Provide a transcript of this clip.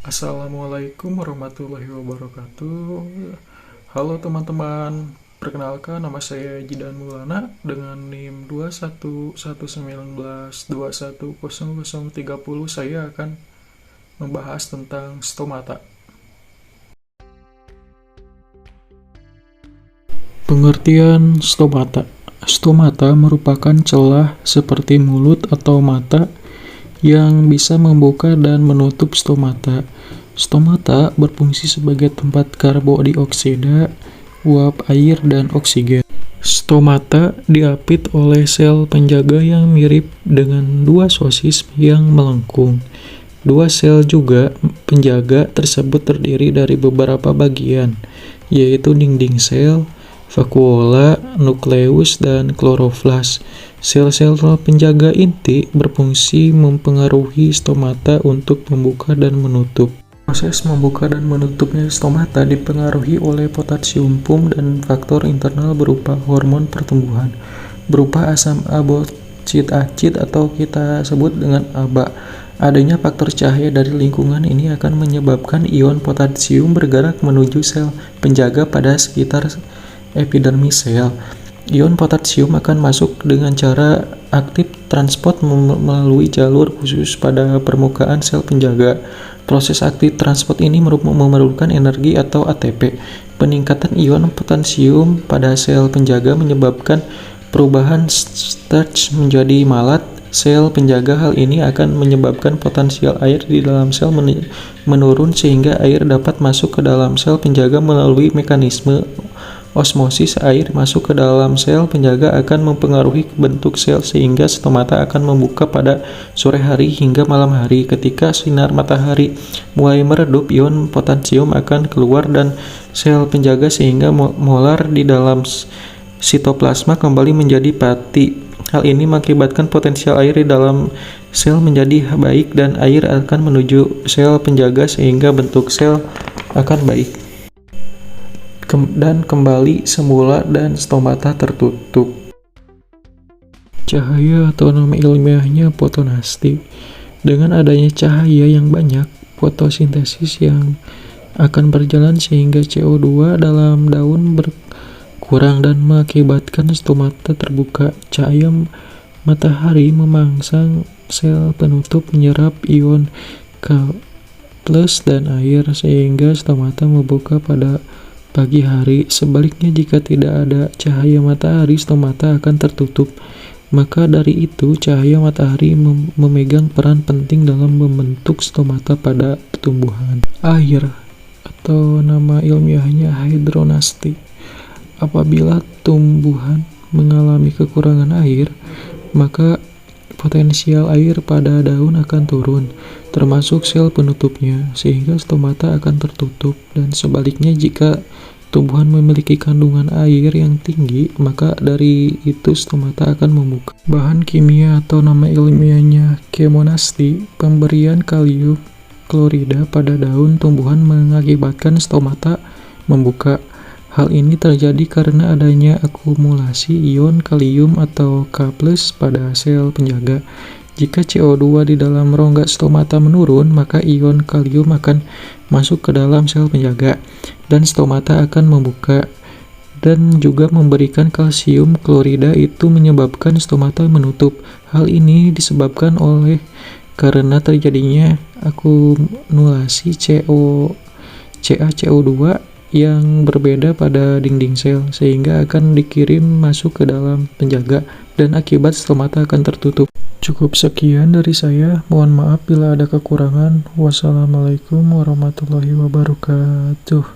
Assalamualaikum warahmatullahi wabarakatuh. Halo teman-teman, perkenalkan nama saya Jidan Maulana dengan NIM 21119210030. Saya akan membahas tentang stomata. Pengertian stomata. Stomata merupakan celah seperti mulut atau mata yang bisa membuka dan menutup stomata. Stomata berfungsi sebagai tempat karbodioksida, uap air, dan oksigen. Stomata diapit oleh sel penjaga yang mirip dengan dua sosis yang melengkung. Dua sel juga penjaga tersebut terdiri dari beberapa bagian, yaitu dinding sel, vakuola, nukleus, dan kloroflas. Sel-sel penjaga inti berfungsi mempengaruhi stomata untuk membuka dan menutup. Proses membuka dan menutupnya stomata dipengaruhi oleh potasium pum dan faktor internal berupa hormon pertumbuhan, berupa asam aboksit atau kita sebut dengan ABA. Adanya faktor cahaya dari lingkungan ini akan menyebabkan ion potasium bergerak menuju sel penjaga pada sekitar epidermis sel. Ion potasium akan masuk dengan cara aktif transport melalui jalur khusus pada permukaan sel penjaga. Proses aktif transport ini memerlukan energi atau ATP. Peningkatan ion potasium pada sel penjaga menyebabkan perubahan starch menjadi malat sel penjaga. Hal ini akan menyebabkan potensial air di dalam sel menurun sehingga air dapat masuk ke dalam sel penjaga melalui mekanisme osmosis. Air masuk ke dalam sel penjaga akan mempengaruhi bentuk sel sehingga stomata akan membuka pada sore hari hingga malam hari. Ketika sinar matahari mulai meredup, ion potasium akan keluar dan sel penjaga sehingga molar di dalam sitoplasma kembali menjadi pati. Hal ini mengakibatkan potensial air di dalam sel menjadi baik dan air akan menuju sel penjaga sehingga bentuk sel akan baik dan kembali semula dan stomata tertutup. Cahaya atau nama ilmiahnya fotonasti. Dengan adanya cahaya yang banyak, fotosintesis yang akan berjalan sehingga CO2 dalam daun berkurang dan mengakibatkan stomata terbuka. Cahaya matahari memangsang sel penutup menyerap ion K+ dan air sehingga stomata membuka pada pagi hari. Sebaliknya, jika tidak ada cahaya matahari, stomata akan tertutup. Maka dari itu, cahaya matahari memegang peran penting dalam membentuk stomata pada tumbuhan. Air atau nama ilmiahnya hydronasti. Apabila tumbuhan mengalami kekurangan air, maka potensial air pada daun akan turun, termasuk sel penutupnya, sehingga stomata akan tertutup. Dan sebaliknya, jika tumbuhan memiliki kandungan air yang tinggi, maka dari itu stomata akan membuka. Bahan kimia atau nama ilmiahnya kemonasti. Pemberian kalium klorida pada daun tumbuhan mengakibatkan stomata membuka. Hal ini terjadi karena adanya akumulasi ion kalium atau K+ pada sel penjaga. Jika CO2 di dalam rongga stomata menurun, maka ion kalium akan masuk ke dalam sel penjaga dan stomata akan membuka. Dan juga memberikan kalsium klorida itu menyebabkan stomata menutup. Hal ini disebabkan oleh karena terjadinya akumulasi CO2 yang berbeda pada dinding sel sehingga akan dikirim masuk ke dalam penjaga dan akibat stomata akan tertutup. Cukup sekian dari saya. Mohon maaf bila ada kekurangan. Wassalamualaikum warahmatullahi wabarakatuh.